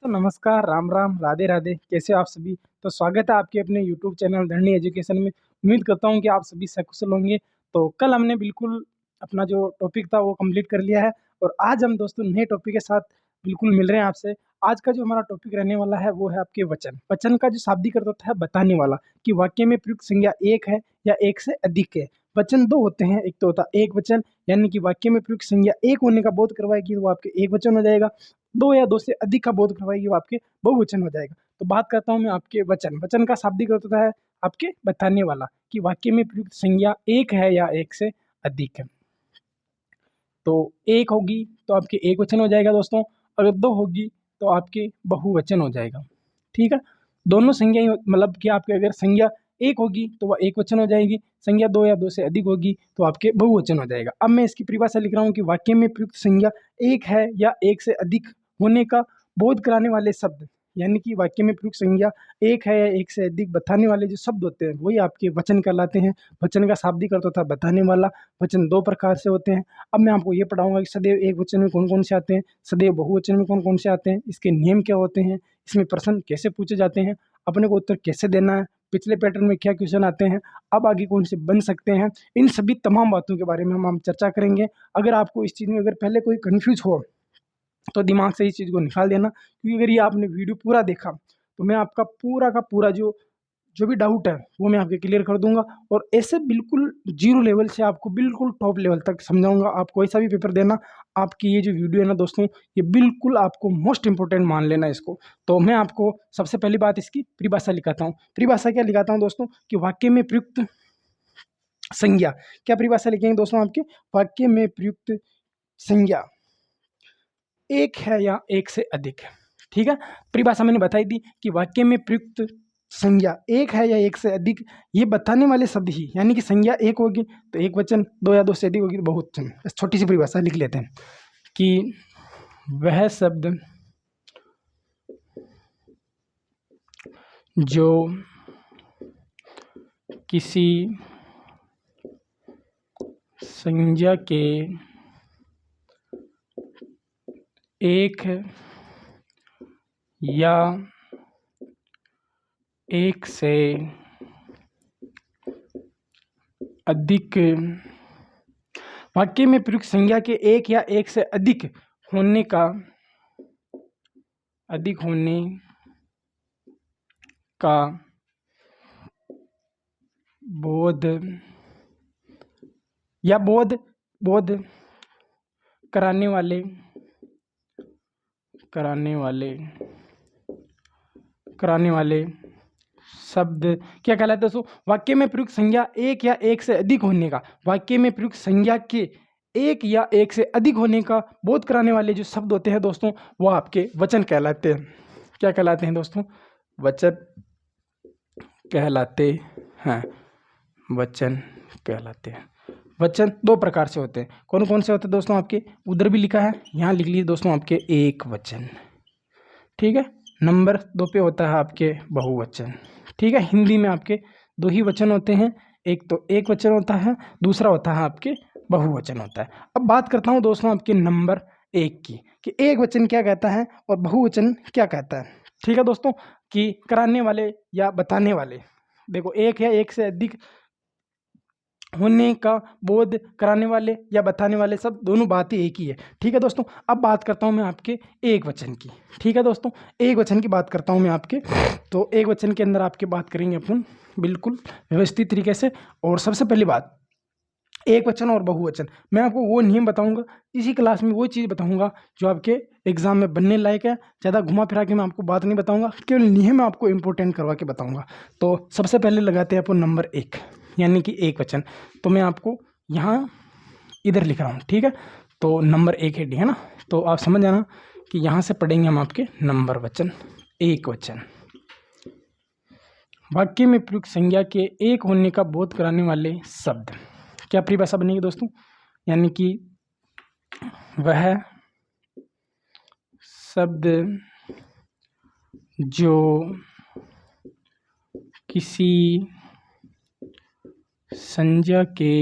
तो नमस्कार, राम राम, राधे राधे। कैसे हो आप सभी? तो स्वागत है आपके अपने यूट्यूब चैनल धरनी एजुकेशन में। उम्मीद करता हूँ कि आप सभी सकुशल होंगे। तो कल हमने बिल्कुल अपना जो टॉपिक था वो कंप्लीट कर लिया है और आज हम दोस्तों नए टॉपिक के साथ बिल्कुल मिल रहे हैं आपसे। आज का जो हमारा टॉपिक रहने वाला है वो है आपके वचन। वचन का जो शाब्दिक अर्थ होता है बताने वाला, कि वाक्य में प्रयुक्त संज्ञा एक है या एक से अधिक है। वचन दो होते हैं, एक तो होता है एक वचन, यानी कि वाक्य में प्रयुक्त संज्ञा एक होने का बोध करवाएगी तो वो आपके एक वचन हो जाएगा। दो या दो से अधिक का बोध करवाएगी वो आपके बहुवचन हो जाएगा। तो बात करता हूँ मैं आपके वचन। वचन का शाब्दिक अर्थ होता है आपके बताने वाला, कि वाक्य में प्रयुक्त संज्ञा एक है या एक से अधिक है। तो एक होगी तो आपके एक वचन हो जाएगा दोस्तों, अगर दो होगी तो आपके बहुवचन हो जाएगा। ठीक है, दोनों संज्ञा मतलब कि आपके अगर संज्ञा एक होगी तो वह एक वचन हो जाएगी, संज्ञा दो या दो से अधिक होगी तो आपके बहुवचन हो जाएगा। अब मैं इसकी परिभाषा लिख रहा हूँ कि वाक्य में प्रयुक्त संज्ञा एक है या एक से अधिक होने का बोध कराने वाले शब्द, यानी कि वाक्य में प्रयुक्त संज्ञा एक है या एक से अधिक बताने वाले जो शब्द होते हैं वही आपके वचन कहलाते हैं। वचन का शाब्दिक अर्थ होता है बताने वाला। वचन दो प्रकार से होते हैं। अब मैं आपको ये पढ़ाऊंगा कि सदैव एक वचन में कौन कौन से आते हैं, सदैव बहुवचन में कौन कौन से आते हैं, इसके नियम क्या होते हैं, इसमें प्रश्न कैसे पूछे जाते हैं, अपने को उत्तर कैसे देना है, पिछले पैटर्न में क्या क्वेश्चन आते हैं, अब आगे कौन से बन सकते हैं। इन सभी तमाम बातों के बारे में हम चर्चा करेंगे। अगर आपको इस चीज़ में अगर पहले कोई कन्फ्यूज हो तो दिमाग से इस चीज़ को निकाल देना, क्योंकि अगर ये आपने वीडियो पूरा देखा तो मैं आपका पूरा का पूरा जो जो भी डाउट है वो मैं आपके क्लियर कर दूंगा और ऐसे बिल्कुल जीरो लेवल से आपको बिल्कुल टॉप लेवल तक समझाऊंगा। आपको ऐसा भी पेपर देना, आपकी ये जो वीडियो है ना दोस्तों, ये बिल्कुल आपको मोस्ट इंपॉर्टेंट मान लेना इसको। तो मैं आपको सबसे पहली बात इसकी परिभाषा लिखाता हूँ। परिभाषा क्या लिखाता हूँ दोस्तों, कि वाक्य में प्रयुक्त संज्ञा। क्या परिभाषा लिखेंगे दोस्तों आपके, वाक्य में प्रयुक्त संज्ञा एक है या एक से अधिक है। ठीक है, परिभाषा मैंने बताई दी कि वाक्य में प्रयुक्त संज्ञा एक है या एक से अधिक, ये बताने वाले शब्द ही, यानी कि संज्ञा एक होगी तो एक वचन, दो या दो से अधिक होगी तो बहुवचन। बस छोटी सी परिभाषा लिख लेते हैं कि वह शब्द जो किसी संज्ञा के एक या एक से अधिक, वाक्य में प्रयुक्त संज्ञा के एक या एक से अधिक होने का बोध या बोध कराने वाले शब्द क्या कहलाते हैं दोस्तों, वाक्य में प्रयुक्त संज्ञा एक या एक से अधिक होने का, वाक्य में प्रयुक्त संज्ञा के एक या एक से अधिक होने का बोध कराने वाले जो शब्द होते हैं दोस्तों वो आपके वचन कहलाते हैं। क्या कहलाते हैं दोस्तों, वचन कहलाते हैं। वचन कहलाते हैं। वचन दो प्रकार से होते हैं। कौन कौन से होते हैं दोस्तों आपके, उधर भी लिखा है, यहाँ लिख लीजिए दोस्तों, आपके एक वचन। ठीक है, नंबर दो पे होता है आपके बहुवचन। ठीक है, हिंदी में आपके दो ही वचन होते हैं, एक तो एक वचन होता है, दूसरा होता है आपके बहुवचन होता है। अब बात करता हूँ दोस्तों आपके नंबर एक की, कि एक वचन क्या कहता है और बहुवचन क्या कहता है। ठीक है दोस्तों, कि कराने वाले या बताने वाले, देखो एक या एक से अधिक होने का बोध कराने वाले या बताने वाले सब दोनों बात ही एक ही है। ठीक है दोस्तों, अब बात करता हूँ मैं आपके एक वचन की। ठीक है दोस्तों, एक वचन की बात करता हूँ मैं आपके। तो एक वचन के अंदर आपके बात करेंगे अपन बिल्कुल व्यवस्थित तरीके से। और सबसे पहली बात, एक वचन और बहुवचन, मैं आपको वो नियम बताऊंगा इसी क्लास में, वो चीज़ बताऊंगा जो आपके एग्जाम में बनने लायक है। ज़्यादा घुमा फिरा के मैं आपको बात नहीं बताऊंगा, केवल नियम मैं आपको इंपॉर्टेंट करवा के बताऊंगा। तो सबसे पहले लगाते हैं अपन नंबर एक, यानी कि एक वचन। तो मैं आपको यहाँ इधर लिख रहा हूँ। ठीक है, तो नंबर एक हेडिंग है ना, तो आप समझ जाना कि यहाँ से पढ़ेंगे हम आपके नंबर वचन, एक वचन। वाक्य में प्रयुक्त संज्ञा के एक होने का बोध कराने वाले शब्द, क्या परिभाषा बनेगी दोस्तों, यानी कि वह शब्द जो किसी संज्ञा के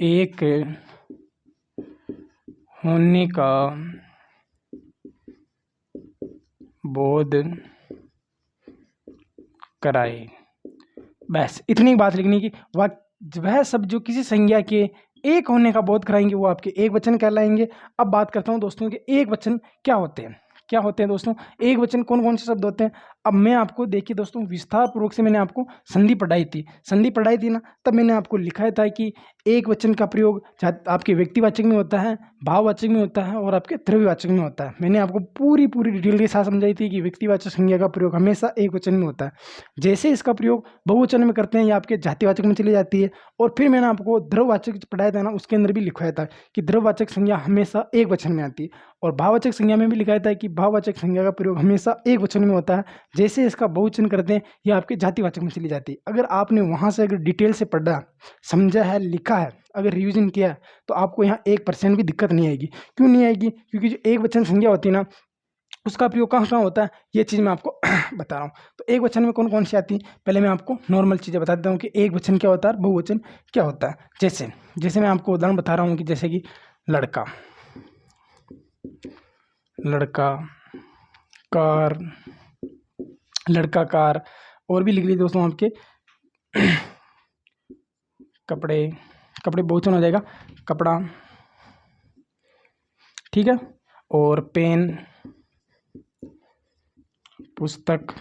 एक होने का बोध कराए। बस इतनी बात लिखनी कि वह सब जो किसी संज्ञा के एक होने का बोध कराएंगे वो आपके एक वचन कहलाएंगे। अब बात करता हूँ दोस्तों कि एक वचन क्या होते हैं। क्या होते हैं दोस्तों एक वचन, कौन कौन से शब्द होते हैं। अब मैं आपको देखिए दोस्तों विस्तार पूर्वक से मैंने आपको संधि पढ़ाई थी ना, तब मैंने आपको लिखाया था कि एक वचन का प्रयोग आपके व्यक्तिवाचक में होता है, भाववाचक में होता है और आपके द्रव्यवाचक में होता है। मैंने आपको पूरी डिटेल के साथ समझाई थी कि व्यक्तिवाचक संज्ञा का प्रयोग हमेशा एक वचन में होता है। जैसे इसका प्रयोग बहुवचन में करते हैं या आपके जातिवाचक में चली जाती है। और फिर मैंने आपको द्रव्यवाचक पढ़ाया था ना, उसके अंदर भी लिखवाया था कि द्रव्यवाचक संज्ञा हमेशा एक वचन में आती है। और भाववाचक संज्ञा में भी लिखाया था कि भाववाचक संज्ञा का प्रयोग हमेशा एक वचन में होता है। जैसे इसका बहुवचन करते हैं या आपके जातिवाचक में चली जाती है। अगर आपने वहाँ से अगर डिटेल से पढ़ा, समझा है, लिखा है, अगर रिवीजन किया है, तो आपको यहाँ 1% भी दिक्कत नहीं आएगी। क्यों नहीं आएगी? क्योंकि जो एक वचन संज्ञा होती है ना, उसका प्रयोग कहाँ कहाँ होता है, ये चीज़ मैं आपको बता रहा हूँ। तो एक वचन में कौन कौन सी आती है, पहले मैं आपको नॉर्मल चीज़ें बता देता हूँ कि एक वचन क्या होता है, बहुवचन क्या होता है। जैसे जैसे मैं आपको उदाहरण बता रहा हूँ कि जैसे कि लड़का, लड़का, कार, लड़का, कार, और भी लिख लीजिए दोस्तों आपके कपड़े, कपड़े बहुवचन हो जाएगा, कपड़ा, ठीक है, और पेन, पुस्तक,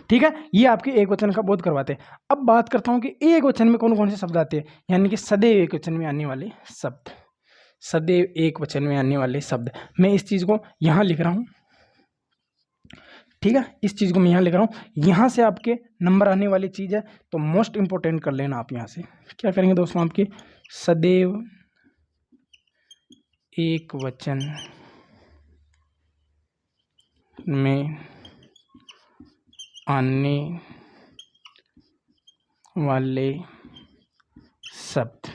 ठीक है। ये आपके एक वचन का बोध करवाते हैं। अब बात करता हूँ कि एक वचन में कौन कौन से शब्द आते हैं, यानी कि सदैव एक वचन में आने वाले शब्द, सदैव एक वचन में आने वाले शब्द। मैं इस चीज़ को यहाँ लिख रहा हूँ, ठीक है, इस चीज़ को मैं यहाँ लिख रहा हूँ। यहाँ से आपके नंबर आने वाली चीज़ है, तो मोस्ट इंपॉर्टेंट कर लेना आप। यहाँ से क्या करेंगे दोस्तों, आपके सदैव एक वचन में आने वाले शब्द।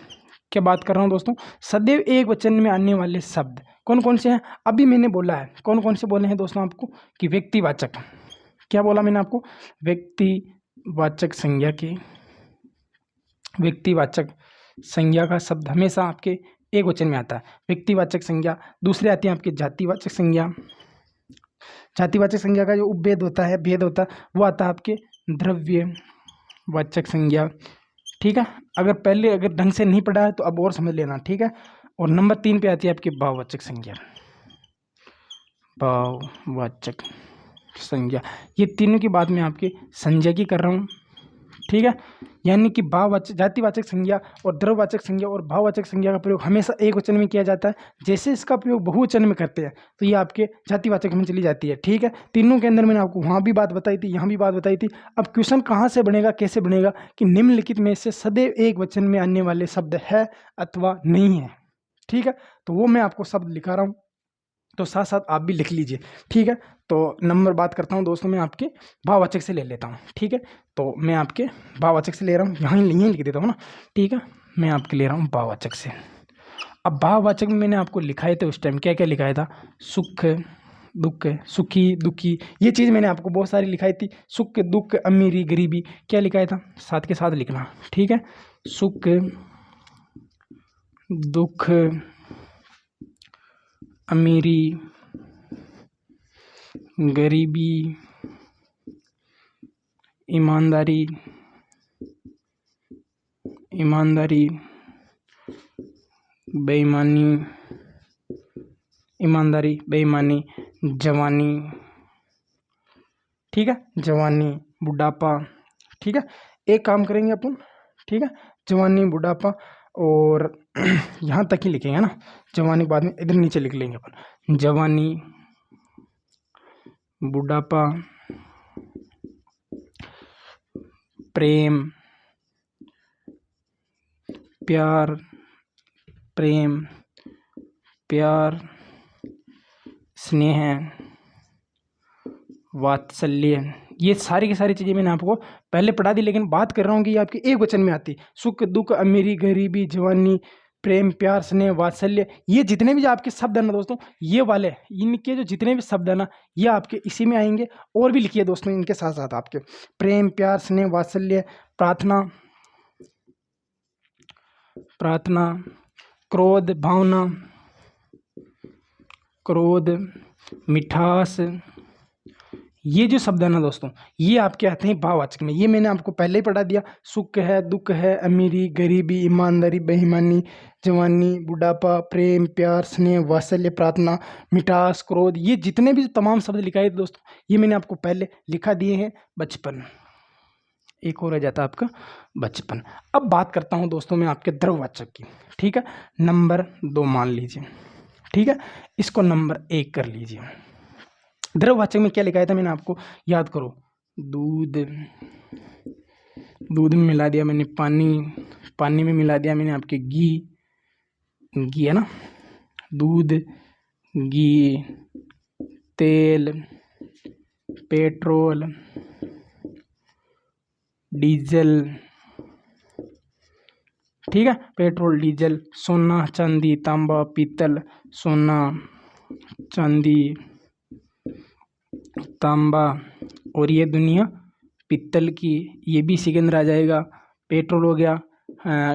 क्या बात कर रहा हूँ दोस्तों, सदैव एक वचन में आने वाले शब्द कौन कौन से हैं। अभी मैंने बोला है कौन कौन से बोले हैं दोस्तों आपको, कि व्यक्तिवाचक, क्या बोला मैंने आपको, व्यक्तिवाचक संज्ञा के, व्यक्तिवाचक संज्ञा का शब्द हमेशा आपके एक वचन में आता है, व्यक्तिवाचक संज्ञा। दूसरे आती है आपके जातिवाचक संज्ञा। जातिवाचक संज्ञा का जो उपभेद होता है, भेद होता है, वो आता है आपके द्रव्यवाचक संज्ञा, ठीक है। अगर ढंग से नहीं पढ़ा है तो अब और समझ लेना, ठीक है। और नंबर 3 पे आती है आपकी भाववाचक संज्ञा, भाववाचक संज्ञा। ये तीनों की बात मैं आपके संज्ञा की कर रहा हूँ, ठीक है। यानी कि भाववाचक, जातिवाचक संज्ञा और द्रव्यवाचक संज्ञा और भाववाचक संज्ञा का प्रयोग हमेशा एक वचन में किया जाता है। जैसे इसका प्रयोग बहुवचन में करते हैं तो ये आपके जातिवाचक में चली जाती है, ठीक है। तीनों के अंदर मैंने आपको वहाँ भी बात बताई थी, यहाँ भी बात बताई थी। अब क्वेश्चन कहाँ से बनेगा, कैसे बनेगा, कि निम्नलिखित में से सदैव एक वचन में आने वाले शब्द है अथवा नहीं है, ठीक है। तो वो मैं आपको शब्द लिखा रहा हूँ, तो साथ साथ आप भी लिख लीजिए, ठीक है। तो नंबर बात करता हूँ दोस्तों, मैं आपके भाववाचक से ले लेता हूँ, ठीक है। तो मैं आपके भाववाचक से ले रहा हूँ, यहीं लिख देता हूँ ना, ठीक है। मैं आपके ले रहा हूँ भाववाचक से। अब भाववाचक में मैंने आपको लिखाए थे उस टाइम, क्या क्या लिखाया था, सुख दुख, सुखी दुखी, ये चीज़ मैंने आपको बहुत सारी लिखाई थी। सुख दुख, अमीरी गरीबी, क्या लिखाया था, साथ के साथ लिखना, ठीक है। सुख दुख, अमीरी, गरीबी, ईमानदारी, ईमानदारी, बेईमानी, ईमानदारी, बेईमानी, जवानी, ठीक है, जवानी, बुढ़ापा, ठीक है। एक काम करेंगे अपन, ठीक है, जवानी, बुढ़ापा, और यहाँ तक ही लिखेंगे ना, जवानी के बाद में इधर नीचे लिख लेंगे अपन, जवानी, बुढ़ापा, प्रेम, प्यार, प्रेम, प्यार, स्नेह, वात्सल्य, ये सारी की सारी चीज़ें मैंने आपको पहले पढ़ा दी, लेकिन बात कर रहा हूँ कि ये आपके एक वचन में आती, सुख दुख, अमीरी गरीबी, जवानी, प्रेम प्यार स्नेह वात्सल्य, ये जितने भी आपके शब्द है ना दोस्तों, ये वाले इनके जो जितने भी शब्द है ना, ये आपके इसी में आएंगे। और भी लिखिए दोस्तों इनके साथ साथ आपके प्रेम प्यार स्नेह वात्सल्य, प्रार्थना, प्रार्थना, क्रोध, भावना, क्रोध, मिठास, ये जो शब्द है ना दोस्तों, ये आपके आते हैं भाववाचक में। ये मैंने आपको पहले ही पढ़ा दिया। सुख है, दुख है, अमीरी, गरीबी, ईमानदारी, बेईमानी, जवानी, बुढ़ापा, प्रेम, प्यार, स्नेह, वात्सल्य, प्रार्थना, मिठास, क्रोध, ये जितने भी तमाम शब्द लिखा है दोस्तों, ये मैंने आपको पहले लिखा दिए हैं। बचपन, एक और रह जाता है आपका बचपन। अब बात करता हूँ दोस्तों मैं आपके द्रववाचक की। ठीक है, नंबर 2 मान लीजिए। ठीक है, इसको नंबर 1 कर लीजिए। द्रववाचक में क्या लिखा था मैंने आपको याद करो। दूध, दूध में मिला दिया मैंने पानी, पानी में मिला दिया मैंने आपके घी, घी है ना, दूध, घी, तेल, पेट्रोल, डीजल। ठीक है, पेट्रोल, डीजल, सोना, चांदी, तांबा, पीतल, सोना, चांदी, तांबा, और ये दुनिया पित्तल की, ये भी इसी के अंदर आ जाएगा। पेट्रोल हो गया,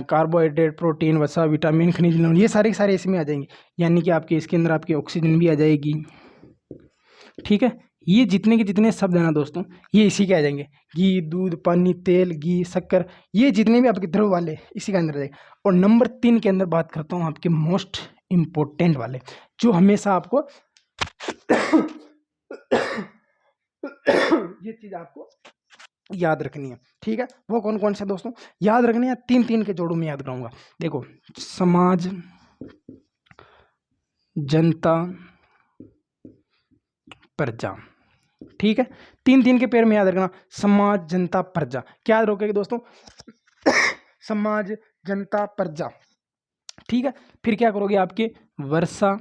कार्बोहाइड्रेट, प्रोटीन, वसा, विटामिन, खनिज लवण, ये सारे के सारे इसमें आ जाएंगे। यानी कि आपके इसके अंदर आपकी ऑक्सीजन भी आ जाएगी। ठीक है, ये जितने के जितने शब्द है ना दोस्तों, ये इसी के आ जाएंगे। घी, दूध, पानी, तेल, घी, शक्कर, ये जितने भी आपके द्रव वाले इसी के अंदर आ जाएंगे। और नंबर 3 के अंदर बात करता हूँ आपके मोस्ट इम्पोर्टेंट वाले, जो हमेशा आपको ये चीज आपको याद रखनी है। ठीक है, वो कौन कौन से दोस्तों याद रखनी है? 3 के जोड़ों में याद कराऊंगा। देखो, समाज, जनता, प्रजा। ठीक है, 3 के पैर में याद रखना। समाज, जनता, प्रजा। क्या याद रखोगे दोस्तों? समाज, जनता, प्रजा। ठीक है, फिर क्या करोगे? आपके वर्षा,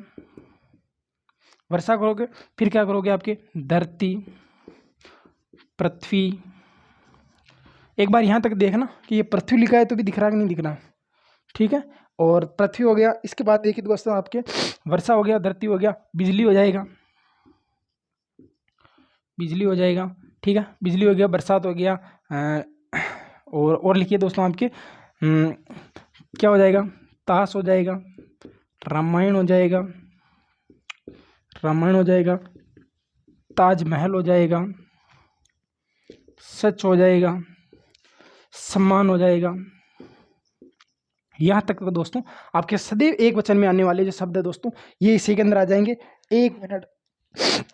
वर्षा करोगे। फिर क्या करोगे? आपके धरती, पृथ्वी। एक बार यहां तक देखना कि ये पृथ्वी लिखा है तो भी दिख रहा है कि नहीं दिख रहा। ठीक है, और पृथ्वी हो गया। इसके बाद देखिए दोस्तों, आपके वर्षा हो गया, धरती हो गया, बिजली हो जाएगा, बिजली हो जाएगा। ठीक है, बिजली हो गया, बरसात हो गया, और लिखिए दोस्तों आपके क्या हो जाएगा? ताश हो जाएगा, रामायण हो जाएगा, रामायण हो जाएगा, ताजमहल हो जाएगा, सच हो जाएगा, सम्मान हो जाएगा। यहाँ तक तो दोस्तों आपके सदैव एक वचन में आने वाले जो शब्द है दोस्तों, ये इसी के अंदर आ जाएंगे। 1 मिनट,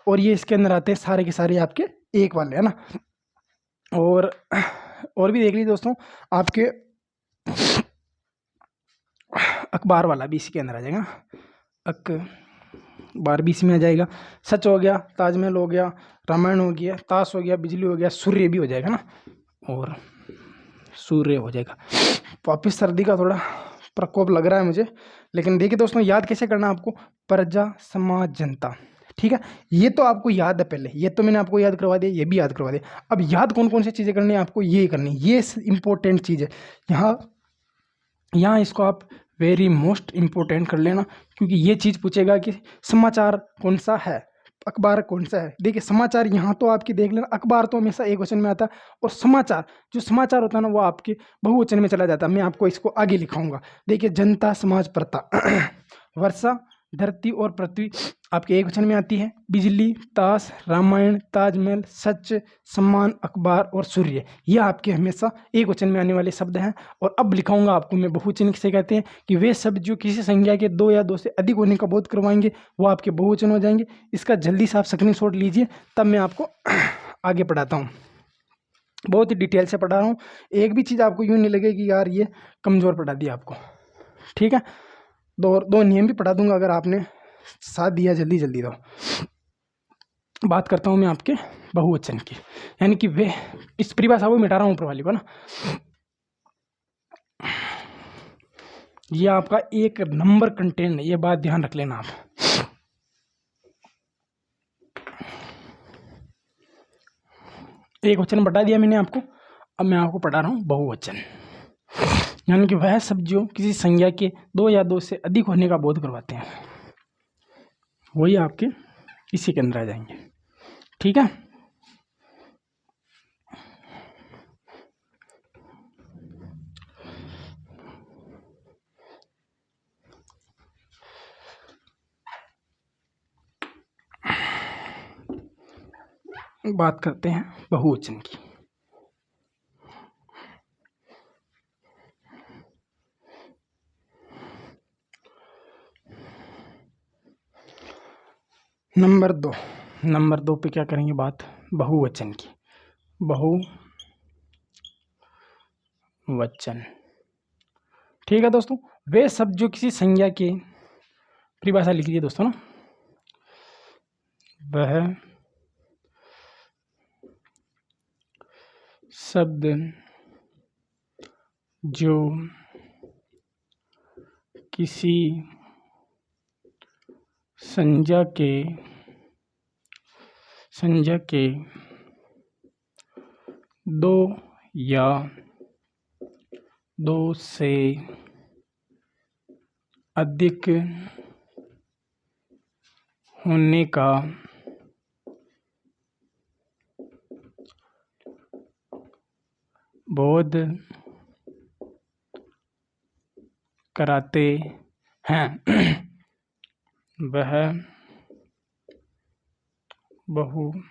और ये इसके अंदर आते हैं सारे के सारे आपके एक वाले, है ना। और भी देख लीजिए दोस्तों, आपके अखबार वाला भी इसी के अंदर आ जाएगा। अखबार भी इसमें आ जाएगा। सच हो गया, ताजमहल हो गया, रामायण हो गया, ताश हो गया, बिजली हो गया, सूर्य भी हो जाएगा ना, और सूर्य हो जाएगा। वापिस सर्दी का थोड़ा प्रकोप लग रहा है मुझे, लेकिन देखिए दोस्तों, याद कैसे करना है आपको? प्रजा, समाज, जनता। ठीक है, ये तो आपको याद है पहले, ये तो मैंने आपको याद करवा दिया, ये भी याद करवा दिया। अब याद कौन कौन सी चीज़ें करनी है आपको? ये करनी, ये इंपॉर्टेंट चीज़ है। यहाँ इसको आप वेरी मोस्ट इम्पोर्टेंट कर लेना, क्योंकि ये चीज़ पूछेगा कि समाचार कौन सा है, अखबार कौन सा है। देखिए, समाचार यहाँ तो आपकी देख लेना, अखबार तो हमेशा एक वचन में आता है, और समाचार, जो समाचार होता है ना, वो आपके बहुवचन में चला जाता है। मैं आपको इसको आगे लिखाऊंगा। देखिए, जनता, समाज, प्रता, वर्षा, धरती और पृथ्वी आपके एक वचन में आती है। बिजली, ताश, रामायण, ताजमहल, सच, सम्मान, अखबार और सूर्य, ये आपके हमेशा एक वचन में आने वाले शब्द हैं। और अब लिखाऊंगा आपको मैं बहुवचन किसे कहते हैं, कि वे शब्द जो किसी संज्ञा के 2 या 2 से अधिक होने का बोध करवाएंगे, वो आपके बहुवचन हो जाएंगे। इसका जल्दी से आप स्क्रीनशॉट लीजिए, तब मैं आपको आगे पढ़ाता हूँ। बहुत ही डिटेल से पढ़ा रहा हूँ, एक भी चीज़ आपको यूँ नहीं लगेगी यार ये कमज़ोर पढ़ा दिया आपको। ठीक है, दो नियम भी पढ़ा दूंगा अगर आपने साथ दिया जल्दी जल्दी। तो बात करता हूँ मैं आपके बहुवचन की, यानी कि वे, इस परिभाषा को मिटा रहा हूँ ऊपर वाली को ना। ये आपका 1 नंबर कंटेंट है, ये बात ध्यान रख लेना आप। एक वचन बता दिया मैंने आपको, अब मैं आपको पढ़ा रहा हूँ बहुवचन, यानी कि वह शब्द जो किसी संज्ञा के 2 या 2 से अधिक होने का बोध करवाते हैं, वही आपके इसी के अंदर आ जाएंगे। ठीक है, बात करते हैं बहुवचन की। नंबर दो पे क्या करेंगे बात बहुवचन की। बहुवचन, ठीक है दोस्तों। वे शब्द जो किसी संज्ञा के, परिभाषा लिख लीजिए दोस्तों ना, वह शब्द जो किसी संज्ञा के दो या दो से अधिक होने का बोध कराते हैं, वह बहुवचन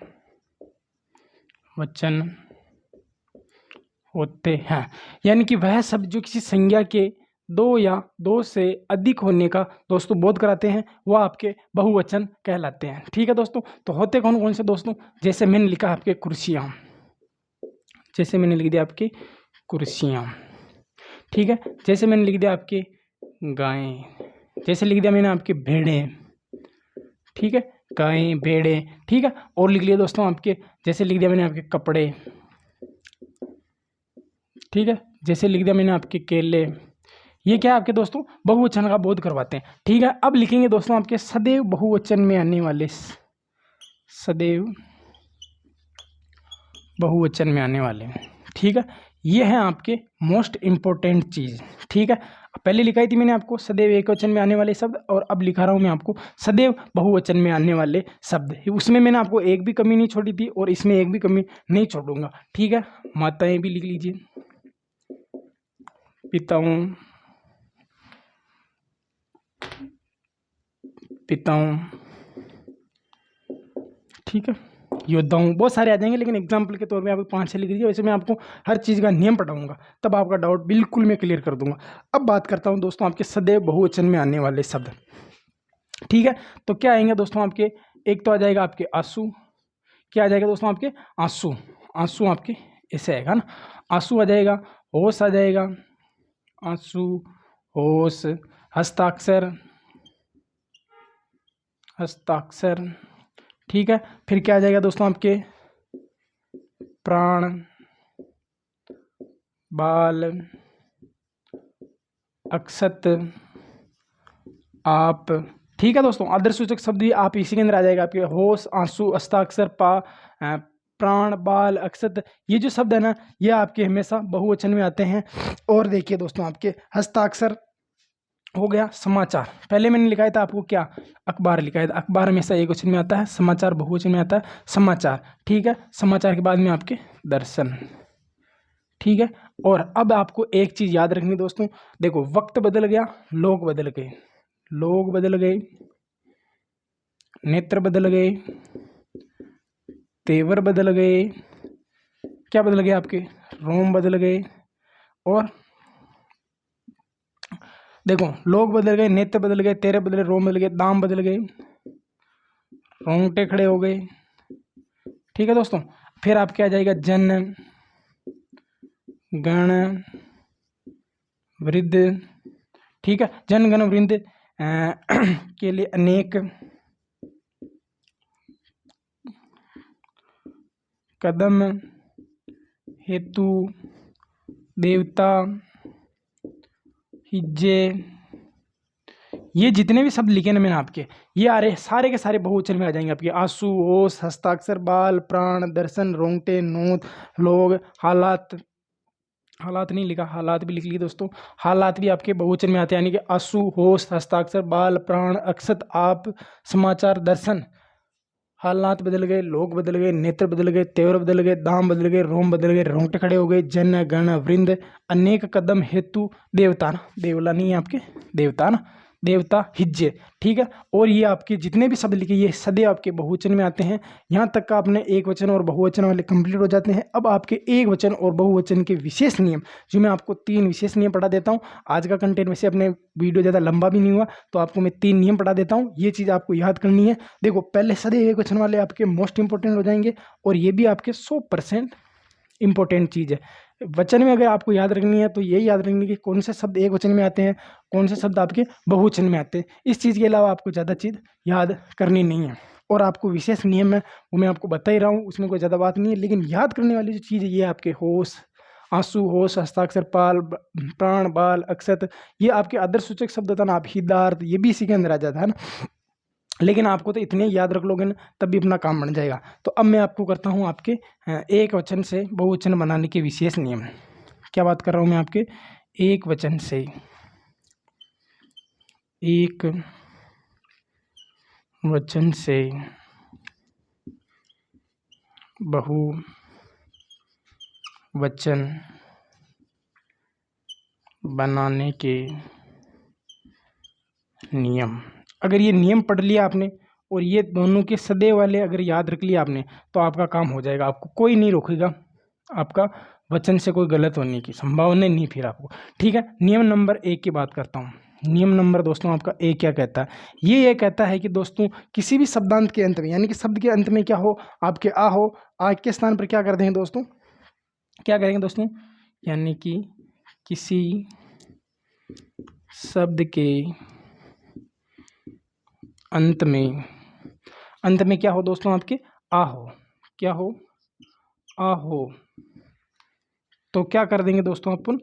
होते हैं। यानी कि वह शब्द जो किसी संज्ञा के दो या दो से अधिक होने का दोस्तों बोध कराते हैं, वह आपके बहुवचन कहलाते हैं। ठीक है दोस्तों। तो होते कौन कौन से दोस्तों, जैसे मैंने लिखा आपके कुर्सियाँ, जैसे मैंने लिख दिया आपकी कुर्सियाँ, ठीक है। जैसे मैंने लिख दिया आपकी गायें, जैसे लिख दिया मैंने आपकी भेड़ें, ठीक है, गायें भेड़ें, ठीक है। और लिख लिया दोस्तों आपके, जैसे लिख दिया मैंने आपके कपड़े, ठीक है, जैसे लिख दिया मैंने आपके केले। ये क्या है आपके दोस्तों, बहुवचन का बोध करवाते हैं। ठीक है। अब लिखेंगे दोस्तों आपके सदैव बहुवचन में आने वाले, सदैव बहुवचन में आने वाले, ठीक है। ये है आपके मोस्ट इम्पोर्टेंट चीज़, ठीक है। पहले लिखाई थी मैंने आपको सदैव एकवचन में आने वाले शब्द, और अब लिखा रहा हूँ मैं आपको सदैव बहुवचन में आने वाले शब्द। उसमें मैंने आपको एक भी कमी नहीं छोड़ी थी और इसमें एक भी कमी नहीं छोड़ूंगा, ठीक है। माताएं भी लिख लीजिए, पिताओं, ठीक है, योद्धाओं, बहुत सारे आ जाएंगे, लेकिन एग्जाम्पल के तौर पे आप 5-6 लिख दीजिए। वैसे मैं आपको हर चीज़ का नियम पढ़ाऊंगा, तब आपका डाउट बिल्कुल मैं क्लियर कर दूंगा। अब बात करता हूं दोस्तों आपके सदैव बहुवचन में आने वाले शब्द, ठीक है। तो क्या आएंगे दोस्तों आपके, एक तो आ जाएगा आपके आंसू, क्या आ जाएगा दोस्तों आपके आंसू, आंसू आपके ऐसे आएगा ना, आंसू आ जाएगा, होश आ जाएगा, आंसू, होश, हस्ताक्षर, हस्ताक्षर, ठीक है। फिर क्या आ जाएगा दोस्तों आपके प्राण, बाल, अक्षत, आप, ठीक है दोस्तों। आदर्शसूचक शब्द भी आप इसी के अंदर आ जाएगा आपके होश, आंसू, हस्ताक्षर, प्राण, बाल, अक्षत। ये जो शब्द है ना, ये आपके हमेशा बहुवचन में आते हैं। और देखिए दोस्तों आपके हस्ताक्षर हो गया, समाचार, पहले मैंने लिखाया था आपको क्या, अखबार लिखाया था, अखबार हमेशा एकवचन में आता है, समाचार बहुवचन में आता है, समाचार, ठीक है। समाचार के बाद में आपके दर्शन, ठीक है। और अब आपको एक चीज याद रखनी दोस्तों, देखो वक्त बदल गया, लोग बदल गए, लोग बदल गए, नेत्र बदल गए, तेवर बदल गए, क्या बदल गए आपके, रोम बदल गए, और देखो लोग बदल गए, नेत्र बदल गए, तेरे बदल गए, रोम बदल गए, दाम बदल गए, रोंगटे खड़े हो गए, ठीक है दोस्तों। फिर आपके आ जाएगा जन, गण, वृद्ध, ठीक है। जन गण वृद्ध के लिए अनेक, कदम, हेतु, देवता, हिज्जे, ये जितने भी शब्द लिखे ना मैंने आपके, ये आ रहे सारे के सारे बहुवचन में आ जाएंगे आपके आंसू, होश, हस्ताक्षर, बाल, प्राण, दर्शन, रोंगटे, नोद, लोग, हालात, हालात नहीं लिखा, हालात भी लिख लिए दोस्तों, हालात भी आपके बहुवचन में आते हैं। यानी कि आंसू, होश, हस्ताक्षर, बाल, प्राण, अक्षत, आप, समाचार, दर्शन, हालात बदल गए, लोग बदल गए, नेत्र बदल गए, तेवर बदल गए, दाम बदल गए, रोम बदल गए, रोंगटे खड़े हो गए, जन गण वृंद, अनेक, कदम, हेतु, देवता ना, देवला नहीं है आपके, देवता ना, देवता हिज्जे, ठीक है। और ये आपके जितने भी शब्द लिखे ये सदैव आपके बहुवचन में आते हैं। यहाँ तक का आपने एक वचन और बहुवचन वाले कंप्लीट हो जाते हैं। अब आपके एक वचन और बहुवचन के विशेष नियम, जो मैं आपको 3 विशेष नियम पढ़ा देता हूँ। आज का कंटेंट वैसे अपने वीडियो ज़्यादा लंबा भी नहीं हुआ, तो आपको मैं 3 नियम पढ़ा देता हूँ। ये चीज़ आपको याद करनी है। देखो, पहले सदैव एक वचन वाले आपके मोस्ट इंपॉर्टेंट हो जाएंगे, और ये भी आपके 100% इंपॉर्टेंट चीज़ है। वचन में अगर आपको याद रखनी है तो यही याद रखनी है कि कौन से शब्द एक वचन में आते हैं, कौन से शब्द आपके बहुवचन में आते हैं। इस चीज़ के अलावा आपको ज़्यादा चीज़ याद करनी नहीं है। और आपको विशेष नियम है वो मैं आपको बता ही रहा हूँ, उसमें कोई ज़्यादा बात नहीं है। लेकिन याद करने वाली जो चीज़ है ये आपके होश, आंसू, होश, हस्ताक्षर, पाल, प्राण, बाल, अक्षत, ये आपके आदर्श सूचक शब्द होता है ना, आप हिदार्थ, ये भी इसी के अंदर आ जाता है ना। लेकिन आपको तो इतने याद रख लोगे ना तब भी अपना काम बन जाएगा। तो अब मैं आपको करता हूँ आपके एक वचन से बहुवचन बनाने के विशेष नियम। क्या बात कर रहा हूँ मैं आपके एक वचन से एक वचन से बहुवचन बनाने के नियम। अगर ये नियम पढ़ लिया आपने और ये दोनों के सदैव वाले अगर याद रख लिया आपने तो आपका काम हो जाएगा। आपको कोई नहीं रोकेगा, आपका वचन से कोई गलत होने की संभावना नहीं फिर आपको, ठीक है। नियम नंबर 1 की बात करता हूँ। नियम नंबर दोस्तों आपका 1 क्या कहता है? ये कहता है कि दोस्तों किसी भी शब्दांत के अंत में, यानी कि शब्द के अंत में क्या हो, आपके आ हो, आ के स्थान पर क्या कर देंगे दोस्तों, क्या करेंगे दोस्तों, यानी कि किसी शब्द के अंत में क्या हो दोस्तों, आपके आ हो, क्या हो, आ हो, तो क्या कर देंगे दोस्तों अपन,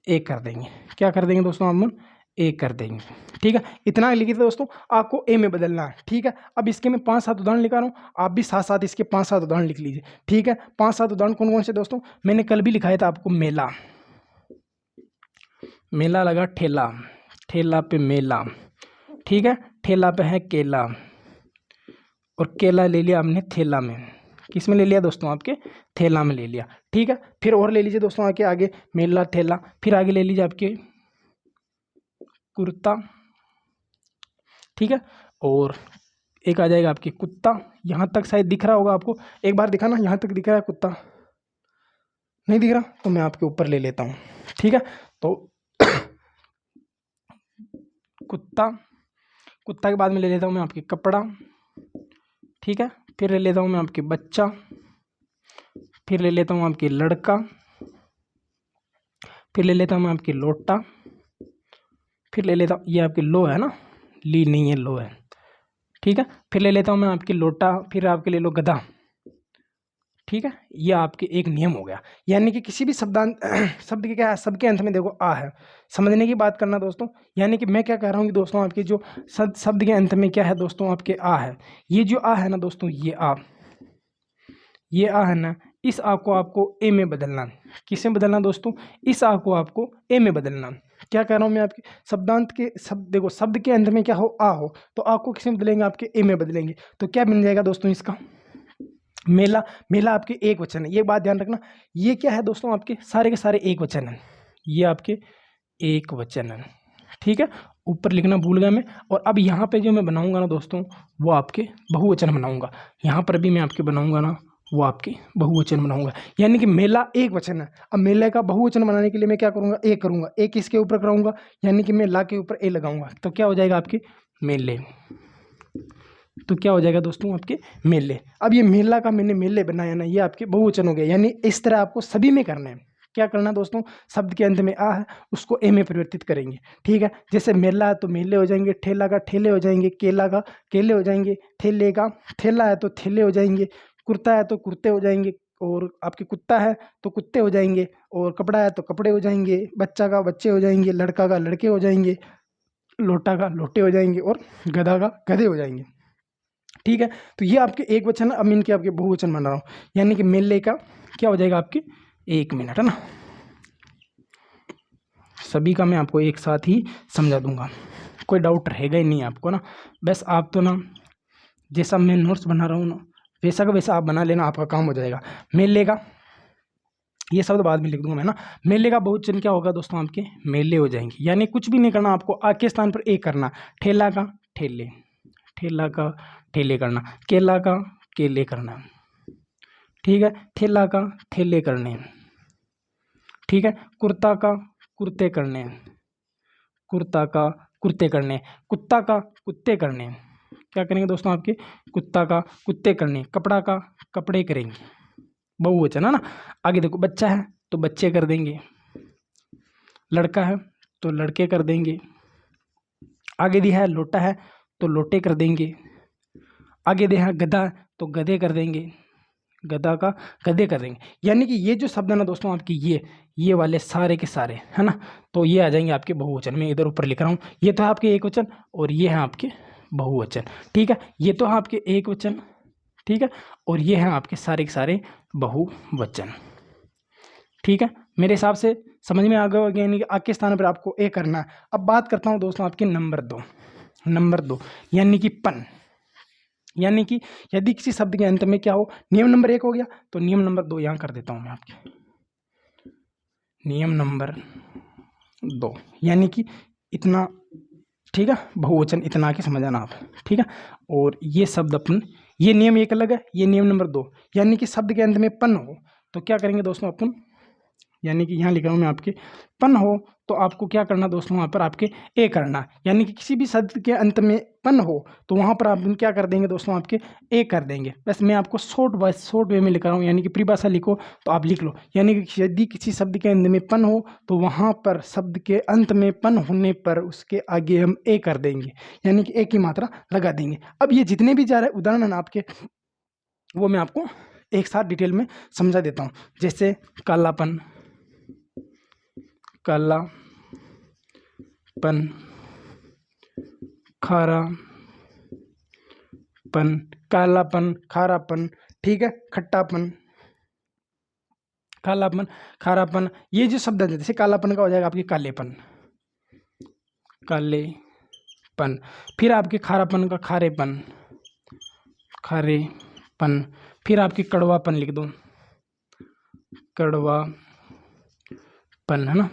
एक कर देंगे। क्या कर देंगे दोस्तों अपन, एक कर देंगे, ठीक है। इतना लिखिए दोस्तों, आपको ए में बदलना है, ठीक है। अब इसके मैं 5-7 उदाहरण लिखा रहा हूँ, आप भी साथ साथ इसके 5-7 उदाहरण लिख लीजिए, ठीक है। 5-7 उदाहरण कौन कौन से दोस्तों, मैंने कल भी लिखाया था आपको, मेला, मेला लगा ठेला, ठेला पे मेला, ठीक है। ठेला पे है केला, और केला ले लिया हमने थैला में, किस में ले लिया दोस्तों, आपके थैला में ले लिया, ठीक है। फिर और ले लीजिए दोस्तों आगे आगे मेला थैला, फिर आगे ले लीजिए आपके कुर्ता, ठीक है। और एक आ जाएगा आपके कुत्ता, यहाँ तक शायद दिख रहा होगा आपको, एक बार दिखा ना, यहाँ तक दिख रहा है कुत्ता, नहीं दिख रहा तो मैं आपके ऊपर ले लेता हूँ, ठीक है। तो कुत्ता, कुत्ता के बाद में ले लेता हूँ मैं आपके कपड़ा, ठीक है। फिर ले लेता हूँ मैं आपके बच्चा, फिर ले लेता हूँ आपके लड़का, फिर ले लेता हूँ मैं आपके लोटा, फिर ले लेता हूँ, ये आपके लो है ना, ली नहीं है, लो है, ठीक है। फिर ले लेता हूँ मैं आपके लोटा, फिर आपके ले लो गधा, ठीक है। ये आपके एक नियम हो गया, यानी कि किसी भी शब्दांत शब्द के क्या है, सबके अंत में देखो आ है, समझने की बात करना दोस्तों। यानी कि मैं क्या कह रहा हूँ कि दोस्तों आपके जो शब्द के अंत में क्या है दोस्तों, आपके आ है, ये जो आ है ना दोस्तों, ये आ है ना, इस आ को आपको ए में बदलना। किसमें बदलना दोस्तों, इस आ को आपको ए में बदलना। क्या कह रहा हूँ मैं आपके शब्दांत के शब्द, देखो शब्द के अंत में क्या हो, आ हो, तो आ को किसमें बदलेंगे, आपके ए में बदलेंगे, तो क्या बन जाएगा दोस्तों इसका, मेला। मेला आपके एक वचन है, ये बात ध्यान रखना। ये क्या है दोस्तों, आपके सारे के सारे एक वचन है, ये आपके एक वचन है, ठीक है। ऊपर लिखना भूल गया मैं। और अब यहाँ पे जो मैं बनाऊंगा ना दोस्तों, वो आपके बहुवचन बनाऊंगा। यहाँ पर भी मैं आपके बनाऊंगा ना, वो आपके बहुवचन बनाऊंगा, यानी कि मेला एक वचन है। अब मेले का बहुवचन बनाने के लिए मैं क्या करूंगा, ए करूंगा, ए किसके ऊपर कराऊंगा, यानी कि मैं ला के ऊपर ए लगाऊंगा, तो क्या हो जाएगा आपके मेले, तो क्या हो जाएगा दोस्तों आपके मेले। अब ये मेला का मैंने मेले बनाया ना, ये आपके बहुवचन हो गए, यानी इस तरह आपको सभी में करना है। क्या करना दोस्तों, शब्द के अंत में आ है उसको ए में परिवर्तित करेंगे, ठीक है। जैसे मेला है तो मेले हो जाएंगे, ठेला का ठेले हो जाएंगे, केला का केले हो जाएंगे, ठेले का ठेला है तो ठेले हो जाएंगे, कुर्ता है तो कुर्ते हो जाएंगे, और आपके कुत्ता है तो कुत्ते हो जाएंगे, और कपड़ा है तो कपड़े हो जाएंगे, बच्चा का बच्चे हो जाएंगे, लड़का का लड़के हो जाएंगे, लोटा का लोटे हो जाएंगे, और गधा का गधे हो जाएंगे, ठीक है। तो ये आपके एक वचन है। अब मैं इनके आपके बहुवचन बना रहा हूँ, यानी कि मेले का क्या हो जाएगा आपके 1 मिनट, है ना। सभी का मैं आपको एक साथ ही समझा दूंगा, कोई डाउट रहेगा ही नहीं आपको ना। बस आप तो ना जैसा मैं नोट्स बना रहा हूँ ना, वैसा का वैसा आप बना लेना, आपका काम हो जाएगा। मेले का ये शब्द बाद में लिख दूंगा मैं ना। मेले का बहुवचन क्या होगा दोस्तों, आपके मेले हो जाएंगे। यानी कुछ भी नहीं करना आपको, आ के स्थान पर ए करना। ठेला का ठेले, ठेला का ठेले करना। केला का केले करना, ठीक है। ठेला का ठेले करने, ठीक है। कुर्ता का कुर्ते करने, कुर्ता का कुर्ते करने। कुत्ता का कुत्ते करने, क्या करेंगे दोस्तों आपके, कुत्ता का कुत्ते करने। कपड़ा का कपड़े करेंगे, बहुवचन है ना। आगे देखो, बच्चा है तो बच्चे कर देंगे, लड़का है तो लड़के कर देंगे। आगे दिया है लोटा है तो लोटे कर देंगे। आगे दिया है गधा है तो गधे कर देंगे, गधा का गधे कर देंगे। यानी कि ये जो शब्द है ना दोस्तों आपके, ये वाले सारे के सारे है ना, तो ये आ जाएंगे आपके बहुवचन में। इधर ऊपर लिख रहा हूँ, ये तो है आपके एक वचन और ये है आपके बहुवचन, ठीक है। ये तो है आपके एक वचन, ठीक है, और ये हैं आपके सारे के सारे बहुवचन, ठीक है। मेरे हिसाब से समझ में आ गया होगा, यानी कि आ के स्थान पर आपको ए करना है। अब बात करता हूँ दोस्तों आपके नंबर 2, नंबर 2 यानी कि पन। यानी कि यदि किसी शब्द के अंत में क्या हो, नियम नंबर 1 हो गया, तो नियम नंबर 2 यहाँ कर देता हूँ मैं आपके, नियम नंबर 2 यानी कि इतना, ठीक है, बहुवचन इतना के समझ आना आप, ठीक है। और ये शब्द अपन, ये नियम एक अलग है, ये नियम नंबर 2, यानी कि शब्द के अंत में पन हो तो क्या करेंगे दोस्तों अपन, यानी कि यहाँ लिख रहा हूँ मैं आपके, पन हो तो आपको क्या करना दोस्तों, वहाँ पर आपके ए करना। यानी कि किसी भी शब्द के अंत में पन हो तो वहाँ पर आप क्या कर देंगे दोस्तों, आपके ए कर देंगे। बस मैं आपको शॉर्ट वे में लिख रहा हूँ, यानी कि परिभाषा लिखो तो आप लिख लो। यानी कि यदि किसी शब्द के अंत में पन हो तो वहाँ पर शब्द के अंत में पन होने पर उसके आगे हम ए कर देंगे, यानी कि ए की मात्रा लगा देंगे। अब ये जितने भी जा रहे उदाहरण आपके, वो मैं आपको एक साथ डिटेल में समझा देता हूँ। जैसे कालापन, कालापन, खारापन, कालापन, खारापन, ठीक है। खट्टापन, कालापन, खारापन, ये जो शब्द है, जैसे कालापन का हो जाएगा आपके कालेपन, कालेपन। फिर आपके खारापन का खारेपन, खारेपन। फिर आपके कड़वापन लिख दो, कड़वापन, है ना।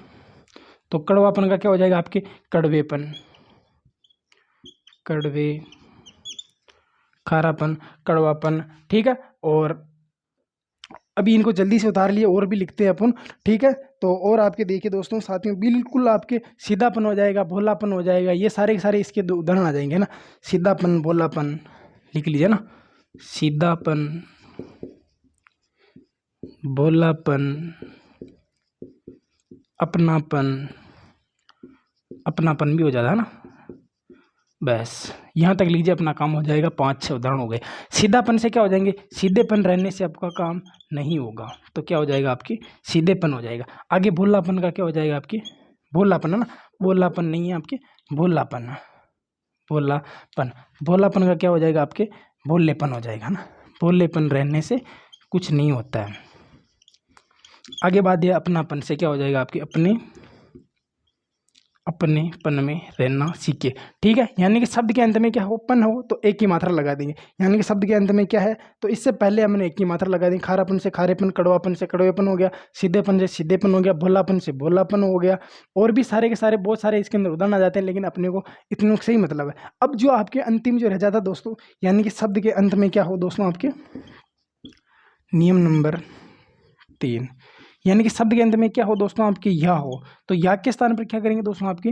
तो कड़वापन का क्या हो जाएगा आपके, कड़वेपन, कड़वे। खारापन, कड़वापन, ठीक है। और अभी इनको जल्दी से उतार लिए, और भी लिखते हैं अपन, ठीक है। तो और आपके देखिए दोस्तों, साथ में बिल्कुल आपके सीधापन हो जाएगा, भोलापन हो जाएगा, ये सारे के सारे इसके उदाहरण आ जाएंगे ना। सीधापन, भोलापन लिख लीजिए ना, सीधापन, भोलापन, अपनापन, अपनापन भी हो जाता है ना। बस यहाँ तक लीजिए, अपना काम हो जाएगा। 5-6 उदाहरण हो गए। सीधापन से क्या हो जाएंगे, सीधेपन रहने से आपका काम नहीं होगा, तो क्या हो जाएगा आपकी, सीधेपन हो जाएगा। आगे भोलापन का क्या हो जाएगा आपकी, भोलापन है ना, भोलापन नहीं है आपके, भोलापन, भोलापन। भोलापन का क्या हो जाएगा आपके, भोलेपन हो जाएगा ना। भोलेपन रहने से कुछ नहीं होता है। आगे बात यह अपनापन से क्या हो जाएगा आपके, अपनेपन में रहना सीखे, ठीक है। यानी कि शब्द के अंत में क्या हो, पन हो तो एक की मात्रा लगा देंगे। यानी कि शब्द के अंत में क्या है, तो इससे पहले हमने एक की मात्रा लगा दी। खारापन से खारेपन, कड़वापन से कड़वेपन हो गया, सीधेपन से सीधेपन हो गया, भोलापन से भोलापन हो गया। और भी सारे के सारे बहुत सारे इसके अंदर उदाहरण आ जाते हैं, लेकिन अपने को इतने से ही मतलब है। अब जो आपके अंतिम जो रह जाता है दोस्तों, यानी कि शब्द के अंत में क्या हो दोस्तों आपके, नियम नंबर 3, यानी कि शब्द के अंत में क्या हो दोस्तों आपके, या हो तो या के स्थान पर क्या करेंगे दोस्तों आपके,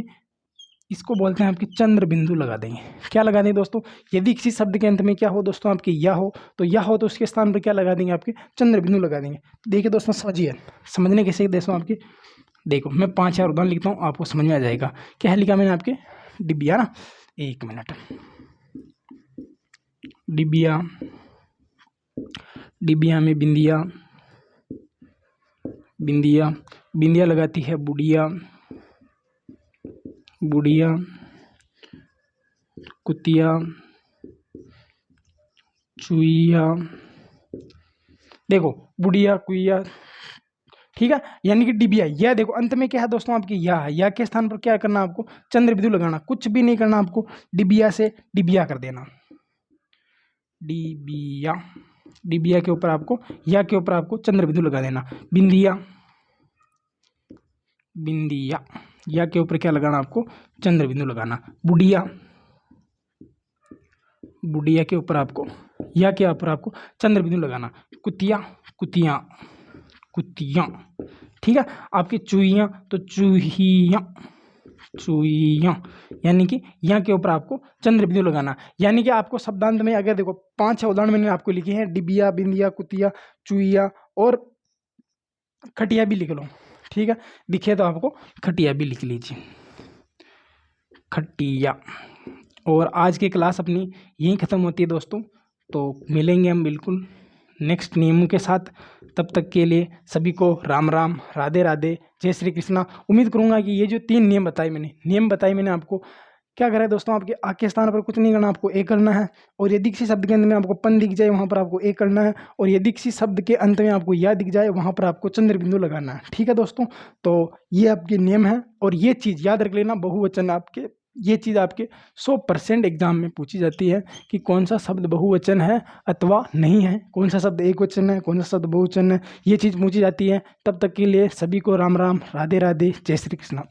इसको बोलते हैं आपके चंद्र बिंदु लगा देंगे। क्या लगा देंगे दोस्तों, यदि किसी शब्द के अंत में क्या हो दोस्तों आपके, या हो तो उसके स्थान पर क्या लगा देंगे आपके, चंद्र बिंदु लगा देंगे। देखिए दोस्तों, समझिए, समझने कैसे दोस्तों आपके, देखो मैं 5-4 उदाहरण लिखता हूँ, आपको समझ में आ जाएगा। क्या है लिखा मैंने आपके, डिबिया ना, 1 मिनट, डिबिया, डिबिया में बिंदिया, बिंदिया, बिंदिया लगाती है बुढ़िया, बुढ़िया, कुतिया, चुईया। देखो बुढ़िया, कुइया, ठीक है। यानी कि डिबिया, यह देखो अंत में क्या है दोस्तों आपकी, या के स्थान पर क्या करना आपको, चंद्र बिंदु लगाना, कुछ भी नहीं करना आपको, डिबिया से डिबिया कर देना, डिबिया, डिबिया के ऊपर आपको या के ऊपर आपको चंद्र बिंदु लगा देना। बिंदिया, बिंदिया, या के ऊपर क्या लगाना आपको? चंद्र बिंदु लगाना। बुढ़िया, बुढ़िया के ऊपर आपको या के ऊपर आपको चंद्र बिंदु लगाना। कुतिया, कुतिया, कुतिया, ठीक है। आपकी चूहियाँ तो चूहियाँ, चूहियाँ, यानी कि यहाँ के ऊपर आपको चंद्र बिंदु लगाना। यानी कि आपको शब्दांत में अगर देखो 5 उदाहरण मैंने आपको लिखे हैं, डिबिया, बिंदिया, कुतिया, चूहिया और खटिया भी लिख लो, ठीक है। दिखे तो आपको खटिया भी लिख लीजिए, खटिया। और आज की क्लास अपनी यहीं ख़त्म होती है दोस्तों। तो मिलेंगे हम बिल्कुल नेक्स्ट नियमों के साथ। तब तक के लिए सभी को राम राम, राधे राधे, जय श्री कृष्णा। उम्मीद करूंगा कि ये जो 3 नियम बताए मैंने आपको क्या करा है दोस्तों, आपके आ के स्थान पर कुछ नहीं करना, आपको ए करना है। और यदि किसी शब्द के अंत में आपको पन दिख जाए वहाँ पर आपको ए करना है। और यदि किसी शब्द के अंत में आपको या दिख जाए वहाँ पर आपको चंद्र बिंदु लगाना है, ठीक है दोस्तों। तो ये आपके नियम है और ये चीज़ याद रख लेना, बहुवचन आपके ये चीज़ आपके 100% एग्जाम में पूछी जाती है कि कौन सा शब्द बहुवचन है अथवा नहीं है, कौन सा शब्द एक वचन है, कौन सा शब्द बहुवचन है, ये चीज़ पूछी जाती है। तब तक के लिए सभी को राम राम, राधे राधे, जय श्री कृष्ण।